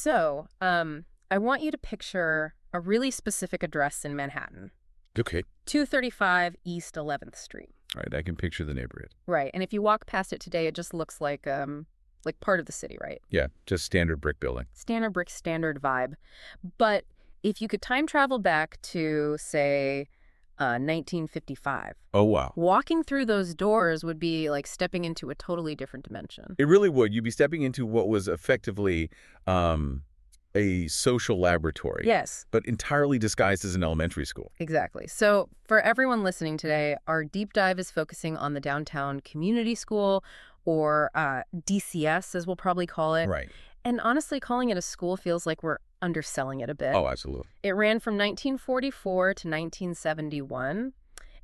So, I want you to picture a really specific address in Manhattan. Okay. 235 East 11th Street. All right, I can picture the neighborhood. Right. And if you walk past it today, it just looks like part of the city, right? Yeah, just standard brick building. Standard brick, standard vibe. But if you could time travel back to, say, 1955. Oh, wow. Walking through those doors would be like stepping into a totally different dimension. It really would. You'd be stepping into what was effectively a social laboratory. Yes. But entirely disguised as an elementary school. Exactly. So for everyone listening today, our deep dive is focusing on the downtown community school, or DCS, as we'll probably call it. Right. And honestly, calling it a school feels like we're underselling it a bit. Oh, absolutely. It ran from 1944 to 1971.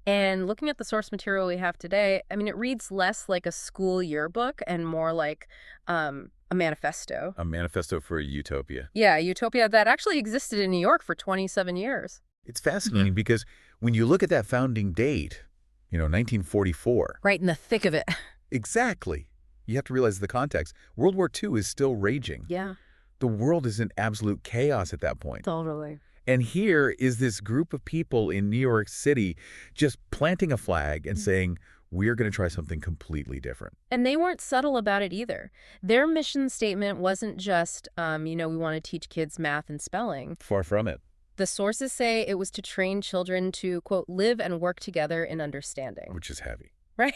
And looking at the source material we have today, I mean, it reads less like a school yearbook and more like a manifesto. A manifesto for a utopia. Yeah, a utopia that actually existed in New York for 27 years. It's fascinating because when you look at that founding date, 1944. Right in the thick of it. Exactly. You have to realize the context. World War II is still raging. Yeah. The world is in absolute chaos at that point. Totally. And here is this group of people in New York City just planting a flag and saying, we're going to try something completely different. And they weren't subtle about it either. Their mission statement wasn't just, we want to teach kids math and spelling. Far from it. The sources say it was to train children to, quote, live and work together in understanding. Which is heavy. Right.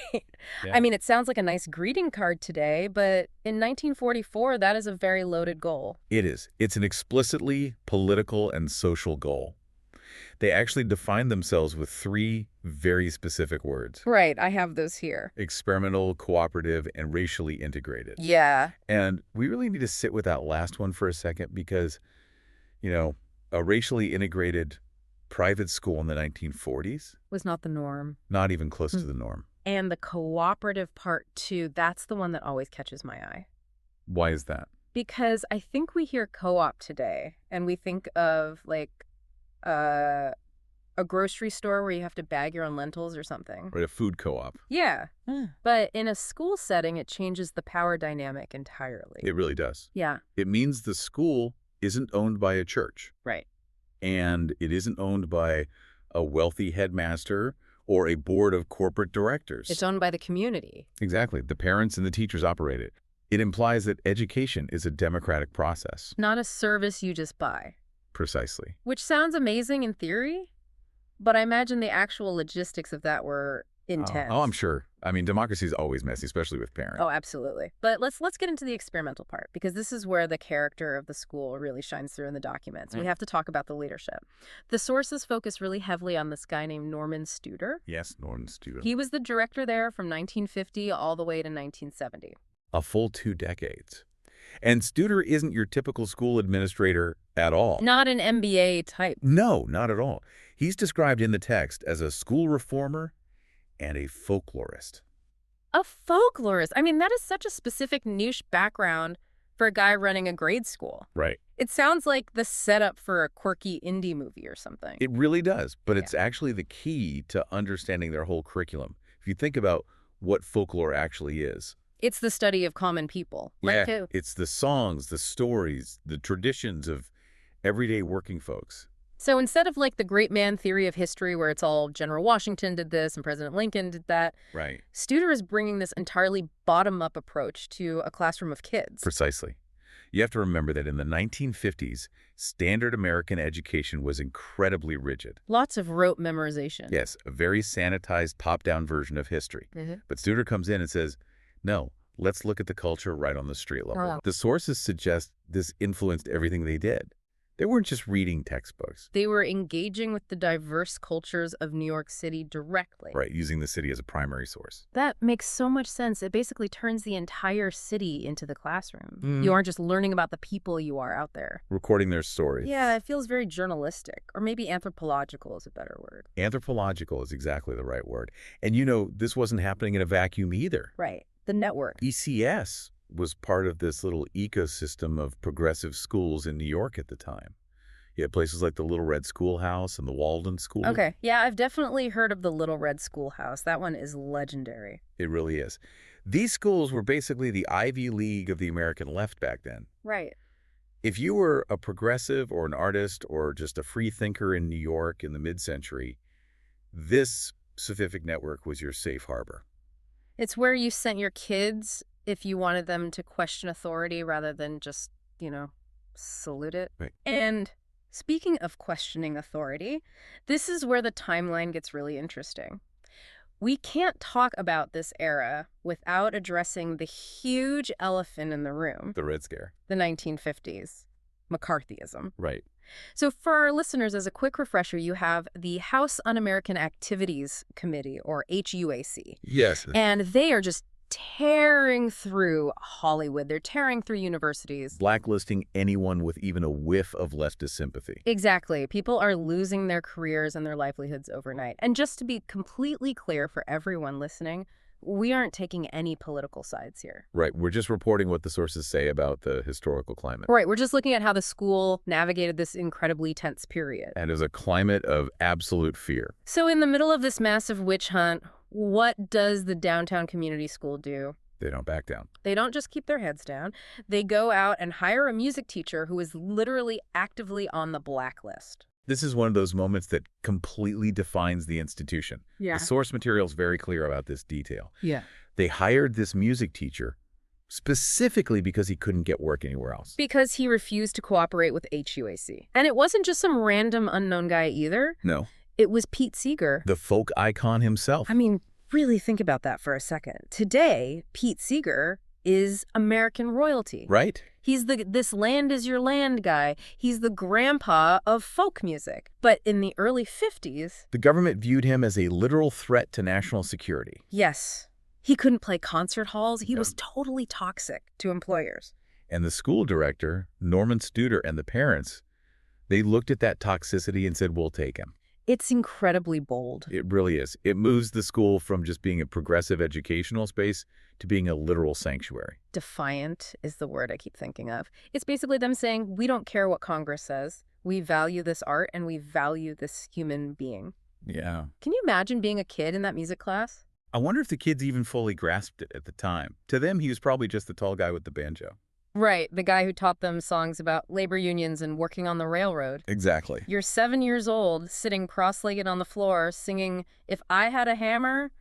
Yeah. I mean, it sounds like a nice greeting card today, but in 1944, that is a very loaded goal. It is. It's an explicitly political and social goal. They actually define themselves with 3 very specific words. Right. I have those here. Experimental, cooperative, and racially integrated. Yeah. And we really need to sit with that last one for a second because, a racially integrated private school in the 1940s Was not the norm. not even close to the norm. And the cooperative part, too, that's the one that always catches my eye. Why is that? Because I think we hear co-op today, and we think of, like, a grocery store where you have to bag your own lentils or something. Right, a food co-op. Yeah. But in a school setting, it changes the power dynamic entirely. It really does. Yeah. It means the school isn't owned by a church. Right. And it isn't owned by a wealthy headmaster or a board of corporate directors. It's owned by the community. Exactly. The parents and the teachers operate it. It implies that education is a democratic process. Not a service you just buy. Precisely. Which sounds amazing in theory, but I imagine the actual logistics of that were intense. Oh, I'm sure. I mean, democracy is always messy, especially with parents. Oh, absolutely. But let's get into the experimental part, because this is where the character of the school really shines through in the documents. We have to talk about the leadership. The sources focus really heavily on this guy named Norman Studer. Yes, Norman Studer. He was the director there from 1950 all the way to 1970. A full 2 decades. And Studer isn't your typical school administrator at all. Not an MBA type. No, not at all. He's described in the text as a school reformer and a folklorist. A folklorist. I mean, that is such a specific niche background for a guy running a grade school. Right. It sounds like the setup for a quirky indie movie or something. It really does, but it's actually the key to understanding their whole curriculum. If you think about what folklore actually is. It's the study of common people. Yeah, Like it's the songs, the stories, the traditions of everyday working folks. So instead of like the great man theory of history where it's all General Washington did this and President Lincoln did that, Right. Studer is bringing this entirely bottom-up approach to a classroom of kids. Precisely. You have to remember that in the 1950s, standard American education was incredibly rigid. Lots of rote memorization. Yes, a very sanitized top-down version of history. But Studer comes in and says, no, let's look at the culture right on the street level. Oh. The sources suggest this influenced everything they did. They weren't just reading textbooks. They were engaging with the diverse cultures of New York City directly. Right, using the city as a primary source. That makes so much sense. It basically turns the entire city into the classroom. You aren't just learning about the people you are out there. Recording their stories. Yeah, it feels very journalistic, or maybe anthropological is a better word. Anthropological is exactly the right word. And this wasn't happening in a vacuum either. Right. The network. ECS was part of this little ecosystem of progressive schools in New York at the time. You had places like the Little Red Schoolhouse and the Walden School. Okay. Yeah, I've definitely heard of the Little Red Schoolhouse. That one is legendary. It really is. These schools were basically the Ivy League of the American left back then. Right. If you were a progressive or an artist or just a free thinker in New York in the mid-century, this specific network was your safe harbor. It's where you sent your kids if you wanted them to question authority rather than just, salute it. Right. And speaking of questioning authority, this is where the timeline gets really interesting. We can't talk about this era without addressing the huge elephant in the room, The Red Scare. the 1950s, McCarthyism. Right. So for our listeners, as a quick refresher, you have the House Un-American Activities Committee, or HUAC. Yes. And they are just tearing through Hollywood. They're tearing through universities. Blacklisting anyone with even a whiff of leftist sympathy. Exactly. People are losing their careers and their livelihoods overnight. And just to be completely clear for everyone listening, we aren't taking any political sides here. Right. We're just reporting what the sources say about the historical climate. Right. We're just looking at how the school navigated this incredibly tense period. And as a climate of absolute fear. So in the middle of this massive witch hunt, what does the downtown community school do? They don't back down. They don't just keep their heads down. They go out and hire a music teacher who is literally actively on the blacklist. This is one of those moments that completely defines the institution. Yeah. The source material is very clear about this detail. Yeah. They hired this music teacher specifically because he couldn't get work anywhere else. Because he refused to cooperate with HUAC. And it wasn't just some random unknown guy either. No. It was Pete Seeger. The folk icon himself. I mean, really think about that for a second. Today, Pete Seeger is American royalty. Right? He's the this land is your land guy. He's the grandpa of folk music. But in the early 50s... The government viewed him as a literal threat to national security. Yes. He couldn't play concert halls. He No. was totally toxic to employers. And the school director, Norman Studer, and the parents, they looked at that toxicity and said, we'll take him. It's incredibly bold. It really is. It moves the school from just being a progressive educational space to being a literal sanctuary. Defiant is the word I keep thinking of. It's basically them saying, we don't care what Congress says. We value this art and we value this human being. Yeah. Can you imagine being a kid in that music class? I wonder if the kids even fully grasped it at the time. To them, he was probably just the tall guy with the banjo. Right, the guy who taught them songs about labor unions and working on the railroad. Exactly. You're 7 years old, sitting cross-legged on the floor, singing If I Had a Hammer,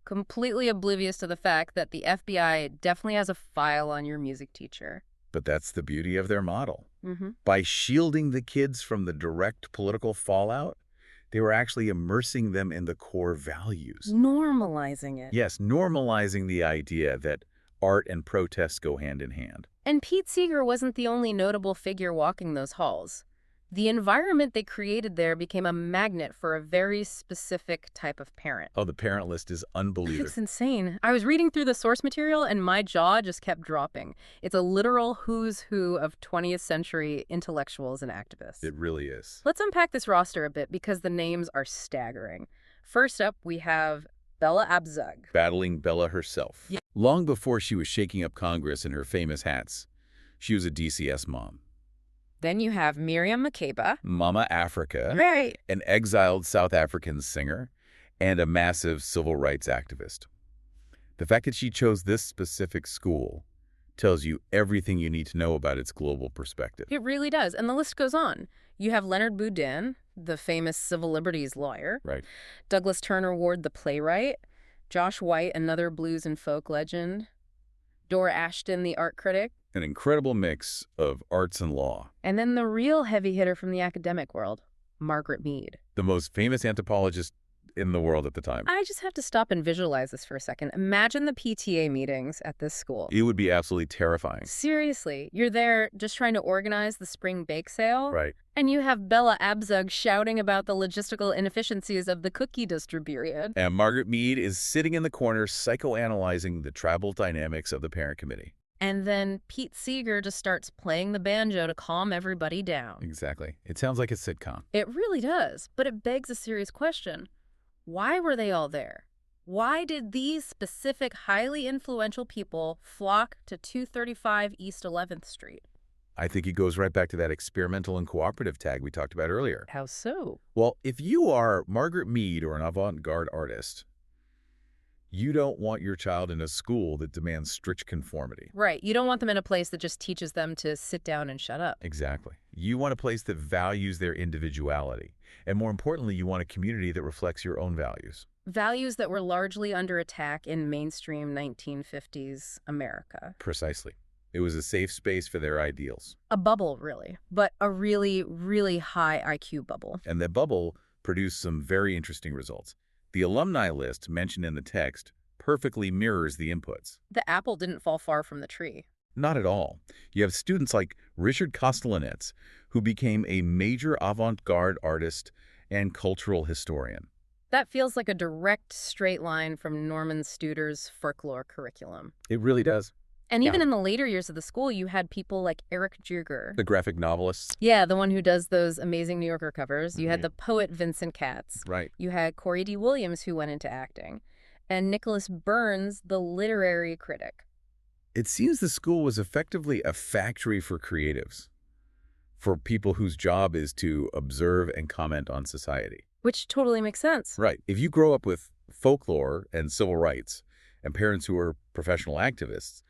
completely oblivious to the fact that the FBI definitely has a file on your music teacher. But that's the beauty of their model. Mm-hmm. By shielding the kids from the direct political fallout, they were actually immersing them in the core values. Normalizing it. Yes, normalizing the idea that art and protest go hand in hand. And Pete Seeger wasn't the only notable figure walking those halls. The environment they created there became a magnet for a very specific type of parent. Oh, the parent list is unbelievable. It's insane. I was reading through the source material and my jaw just kept dropping. It's a literal who's who of 20th century intellectuals and activists. It really is. Let's unpack this roster a bit because the names are staggering. First up, we have Bella Abzug. Battling Bella herself. Yeah. Long before she was shaking up Congress in her famous hats, she was a DCS mom. Then you have Miriam Makeba. Mama Africa, Right. an exiled South African singer, and a massive civil rights activist. The fact that she chose this specific school tells you everything you need to know about its global perspective. It really does. And the list goes on. You have Leonard Boudin, the famous civil liberties lawyer. Right. Douglas Turner Ward, the playwright. Josh White, another blues and folk legend. Dora Ashton, the art critic. An incredible mix of arts and law. And then the real heavy hitter from the academic world, Margaret Mead. The most famous anthropologist in the world at the time. I just have to stop and visualize this for a second. Imagine the PTA meetings at this school. It would be absolutely terrifying. Seriously, you're there just trying to organize the spring bake sale. Right. And you have Bella Abzug shouting about the logistical inefficiencies of the cookie distribution. And Margaret Mead is sitting in the corner psychoanalyzing the tribal dynamics of the parent committee. And then Pete Seeger just starts playing the banjo to calm everybody down. Exactly. It sounds like a sitcom. It really does, but it begs a serious question. Why were they all there? Why did these specific highly influential people flock to 235 East 11th Street? I think it goes right back to that experimental and cooperative tag we talked about earlier. How so? Well, if you are Margaret Mead or an avant-garde artist, You don't want your child in a school that demands strict conformity. Right. You don't want them in a place that just teaches them to sit down and shut up. Exactly. You want a place that values their individuality. And more importantly, you want a community that reflects your own values. Values that were largely under attack in mainstream 1950s America. Precisely. It was a safe space for their ideals. A bubble, really, but a really, really high IQ bubble. And that bubble produced some very interesting results. The alumni list mentioned in the text perfectly mirrors the inputs. The apple didn't fall far from the tree. Not at all. You have students like Richard Kostelanetz, who became a major avant-garde artist and cultural historian. That feels like a direct straight line from Norman Studer's folklore curriculum. It really does. And even in the later years of the school, you had people like Eric Juger. The graphic novelists. Yeah, the one who does those amazing New Yorker covers. You had the poet Vincent Katz. Right. You had Corey D. Williams, who went into acting. And Nicholas Burns, the literary critic. It seems the school was effectively a factory for creatives, for people whose job is to observe and comment on society. Which totally makes sense. Right. If you grow up with folklore and civil rights and parents who are professional activists,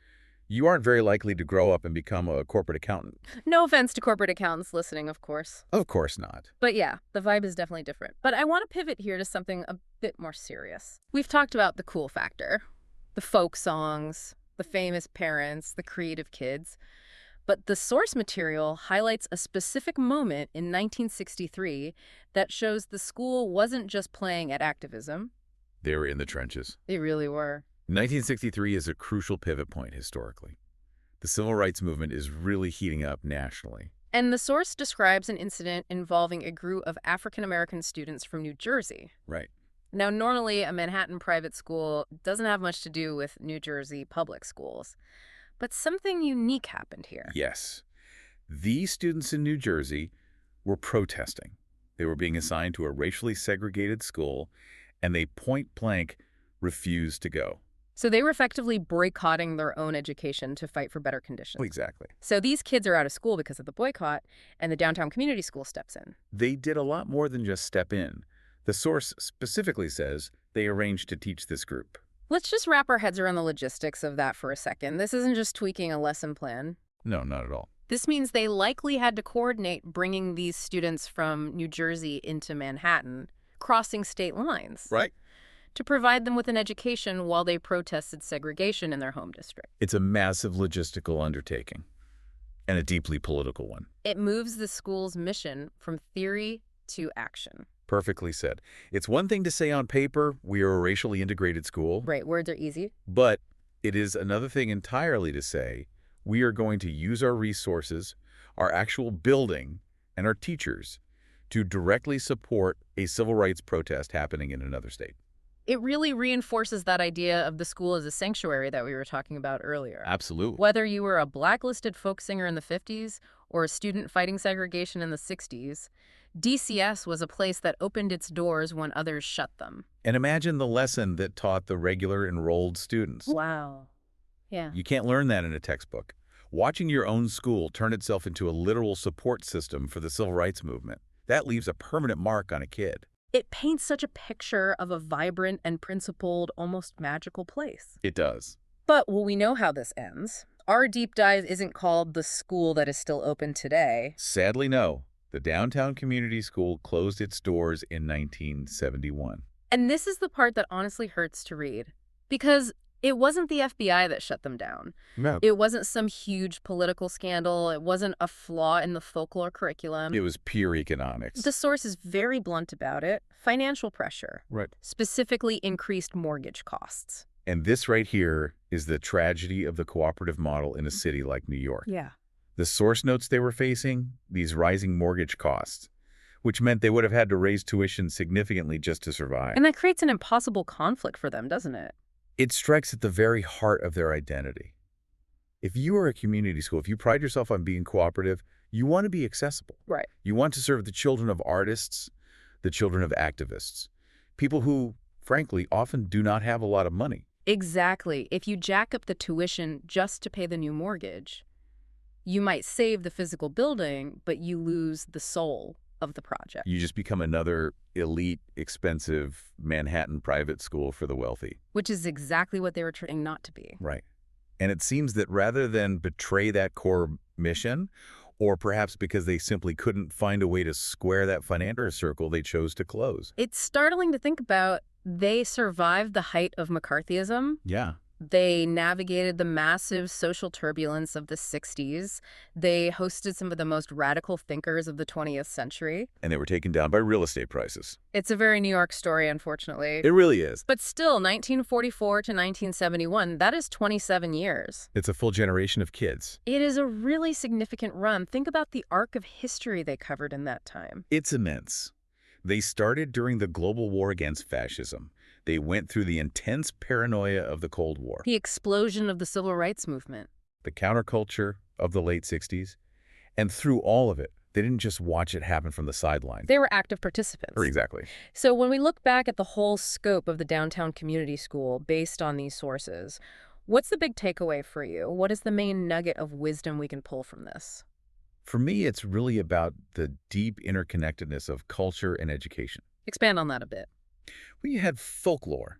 you aren't very likely to grow up and become a corporate accountant. No offense to corporate accountants listening, of course. Of course not. But yeah, the vibe is definitely different. But I want to pivot here to something a bit more serious. We've talked about the cool factor, the folk songs, the famous parents, the creative kids. But the source material highlights a specific moment in 1963 that shows the school wasn't just playing at activism. They were in the trenches. They really were. 1963 is a crucial pivot point historically. The civil rights movement is really heating up nationally. And the source describes an incident involving a group of African-American students from New Jersey. Right. Now, normally a Manhattan private school doesn't have much to do with New Jersey public schools. But something unique happened here. Yes. These students in New Jersey were protesting. They were being assigned to a racially segregated school, and they point-blank refused to go. So they were effectively boycotting their own education to fight for better conditions. Exactly. So these kids are out of school because of the boycott, and the downtown community school steps in. They did a lot more than just step in. The source specifically says they arranged to teach this group. Let's just wrap our heads around the logistics of that for a second. This isn't just tweaking a lesson plan. No, not at all. This means they likely had to coordinate bringing these students from New Jersey into Manhattan, crossing state lines. Right. To provide them with an education while they protested segregation in their home district. It's a massive logistical undertaking, and a deeply political one. It moves the school's mission from theory to action. Perfectly said. It's one thing to say on paper, we are a racially integrated school. Right, words are easy. But it is another thing entirely to say, we are going to use our resources, our actual building, and our teachers to directly support a civil rights protest happening in another state. It really reinforces that idea of the school as a sanctuary that we were talking about earlier. Absolutely. Whether you were a blacklisted folk singer in the 50s or a student fighting segregation in the 60s, DCS was a place that opened its doors when others shut them. And imagine the lesson that taught the regular enrolled students. Wow. Yeah. You can't learn that in a textbook. Watching your own school turn itself into a literal support system for the civil rights movement, that leaves a permanent mark on a kid. It paints such a picture of a vibrant and principled, almost magical place. It does. But, well, we know how this ends. Our deep dive isn't called The School That Is Still Open Today. Sadly, no. The downtown community school closed its doors in 1971. And this is the part that honestly hurts to read. Because it wasn't the FBI that shut them down. No. It wasn't some huge political scandal. It wasn't a flaw in the folklore curriculum. It was pure economics. The source is very blunt about it. Financial pressure. Right. Specifically increased mortgage costs. And this right here is the tragedy of the cooperative model in a city like New York. Yeah. The source notes they were facing, these rising mortgage costs, which meant they would have had to raise tuition significantly just to survive. And that creates an impossible conflict for them, doesn't it? It strikes at the very heart of their identity. If you are a community school, if you pride yourself on being cooperative, you want to be accessible. Right. You want to serve the children of artists, the children of activists, people who, frankly, often do not have a lot of money. Exactly. If you jack up the tuition just to pay the new mortgage, you might save the physical building, but you lose the soul. of the project. You just become another elite, expensive Manhattan private school for the wealthy. Which is exactly what they were trying not to be. Right. And it seems that rather than betray that core mission, or perhaps because they simply couldn't find a way to square that financial circle, they chose to close. It's startling to think about. They survived the height of McCarthyism. Yeah. They navigated the massive social turbulence of the 60s. They hosted some of the most radical thinkers of the 20th century. And they were taken down by real estate prices. It's a very New York story, unfortunately. It really is. But still, 1944 to 1971, that is 27 years. It's a full generation of kids. It is a really significant run. Think about the arc of history they covered in that time. It's immense. They started during the global war against fascism. They went through the intense paranoia of the Cold War, The explosion of the civil rights movement. the counterculture of the late 60s, and through all of it, they didn't just watch it happen from the sidelines. They were active participants. Exactly. So when we look back at the whole scope of the downtown community school based on these sources, what's the big takeaway for you? What is the main nugget of wisdom we can pull from this? For me, it's really about the deep interconnectedness of culture and education. Expand on that a bit. Well, you had folklore,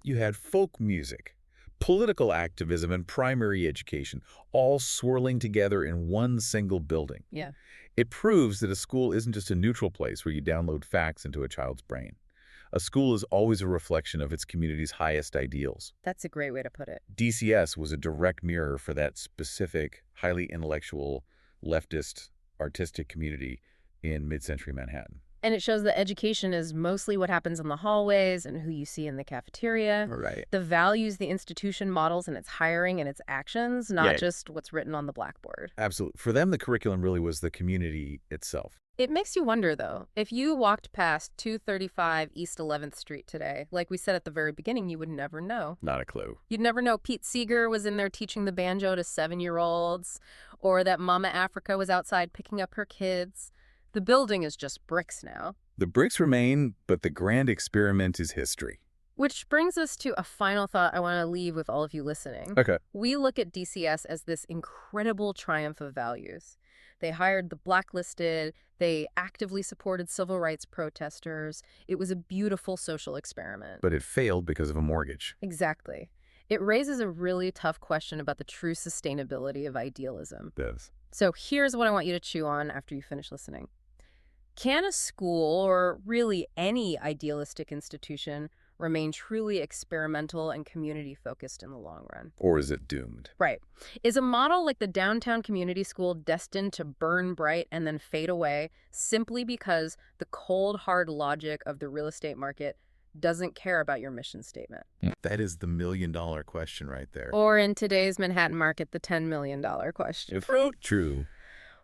you had folk music, political activism, and primary education, all swirling together in one single building. Yeah. It proves that a school isn't just a neutral place where you download facts into a child's brain. A school is always a reflection of its community's highest ideals. That's a great way to put it. DCS was a direct mirror for that specific, highly intellectual, leftist, artistic community in mid-century Manhattan. And it shows that education is mostly what happens in the hallways and who you see in the cafeteria. Right. The values the institution models in its hiring and its actions, not Yeah. just what's written on the blackboard. Absolutely. For them, the curriculum really was the community itself. It makes you wonder, though, if you walked past 235 East 11th Street today, like we said at the very beginning, you would never know. Not a clue. You'd never know Pete Seeger was in there teaching the banjo to 7-year-olds, or that Mama Africa was outside picking up her kids. The building is just bricks now. The bricks remain, but the grand experiment is history. Which brings us to a final thought I want to leave with all of you listening. Okay. We look at DCS as this incredible triumph of values. They hired the blacklisted, they actively supported civil rights protesters. It was a beautiful social experiment. But it failed because of a mortgage. Exactly. It raises a really tough question about the true sustainability of idealism. This. So here's what I want you to chew on after you finish listening. Can a school, or really any idealistic institution, remain truly experimental and community-focused in the long run? Or is it doomed? Right. Is a model like the downtown community school destined to burn bright and then fade away simply because the cold, hard logic of the real estate market doesn't care about your mission statement? That is the million-dollar question right there. Or in today's Manhattan market, the $10 million question. True.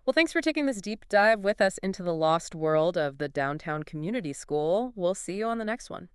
Well, thanks for taking this deep dive with us into the lost world of the downtown community school. We'll see you on the next one.